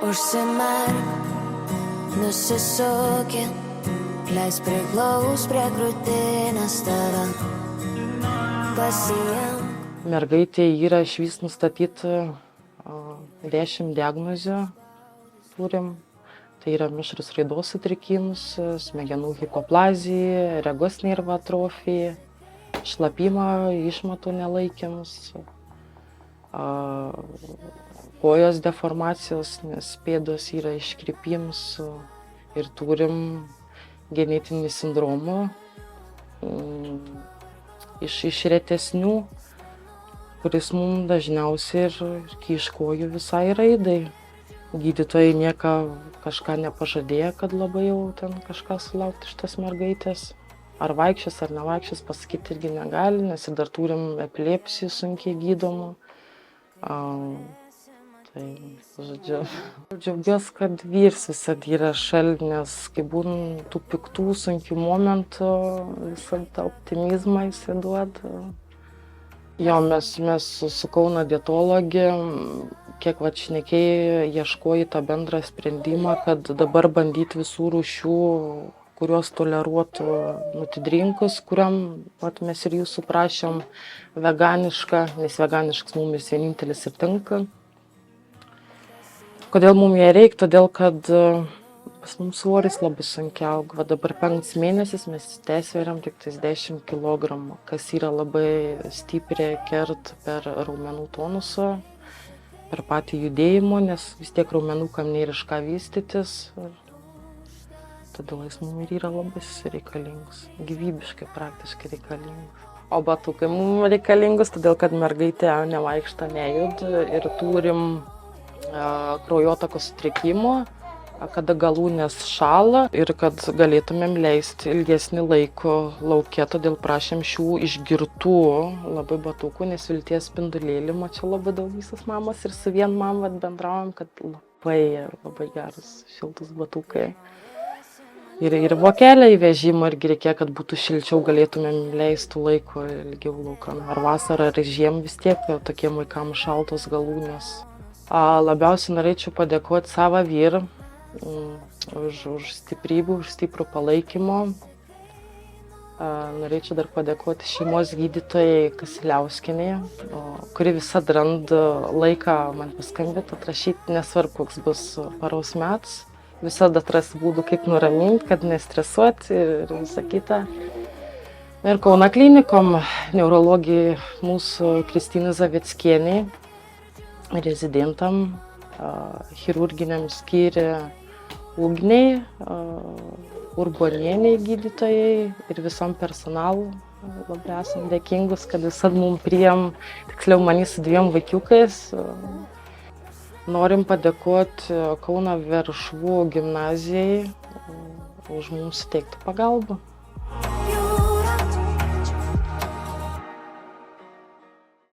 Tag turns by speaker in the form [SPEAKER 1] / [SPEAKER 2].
[SPEAKER 1] Užsimerk, nusisukė, leis priglaus prie krūtinės tave, pasiimk.
[SPEAKER 2] Mergaitė yra išvis nustatyta 10 diagnozių turim. Tai yra mišrus raidos sutrikimus, smegenų hipoplazija, regos nervo atrofija, šlapimo išmatų nelaikymas, kojos deformacijos, nes pėdos yra iškrypimas ir turim genetinį sindromą iš retesnių, kuris mums dažniausiai ir kiškojų visai raidai. Gydytojai nieko kažką nepažadėjo, kad labai jau ten kažką sulaukti iš tas mergaitės. Ar vaikščios, ar nevaikščios, pasakyti irgi negali, nes ir dar turim epilepsijų sunkiai gydomų. Tai, žodžiu, džiaugiuosi, kad vyrs visada yra šalia, nes kai būna tų piktų, sunkių momentų, visada optimizmą jisai duoda. Jo, mes su Kauno dietologė, kiek šnekėjai, ieškoji tą bendrą sprendimą, kad dabar bandyti visų rūšių, kurios toleruotų nutidrinkus, kuriam mes ir jūsų prašėm veganišką, nes veganiškas mums vienintelis ir tinka. Kodėl mums ją reikia? Todėl, kad pas mums svoris labai sunkiai auga. Dabar 5 mėnesius mes tesveriam tik 10 kg, kas yra labai stipriai kert per raumenų tonusą, per patį judėjimo, nes vis tiek raumenukam nėra iš ką vystytis. Todėl jis mums yra labai reikalingas, gyvybiškai praktiškai reikalingas. O batukai mums reikalingus, todėl kad mergaitė nevaikšta, nejuda ir turim kraujotakos sutrikimo, kada galūnės šąla ir kad galėtumėm leisti ilgesnį laiko lauke, todėl prašėm šių išgirtų labai batukų, nes vilties spindulėlį mačiau labai daug visas mamos ir su vien mam bendravom, kad labai geras šiltus batukai. Ir vokelę įvežimo irgi reikėjo, kad būtų šilčiau, galėtumėm leisti laiko ilgiau laukan. Ar vasarą, ar žiem vis tiek tokiem vaikam šaltos galūnės. Labiausiai norėčiau padėkoti savo vyrą už stiprybę, už stiprų palaikymą. Norėčiau dar padėkoti šeimos gydytojai Kasiliauskienei, kuri visada randa laiką man paskambinti, atrašyti, nesvarbu, koks bus paros metas. Visada atras būdų, kaip nuraminti, kad nestresuoti ir visą kitą. Ir Kauno klinikom neurologijai mūsų Kristinai Zaveckienei, rezidentam, chirurginiam skyriui Ugniai, Urbonieniai gydytojai ir visam personalui. Labai esam dėkingus, kad visad mums priėm, tiksliau mani su 2 vaikiukais. Norim padėkoti Kauno Veršvų gimnazijai už mums suteiktų pagalbą.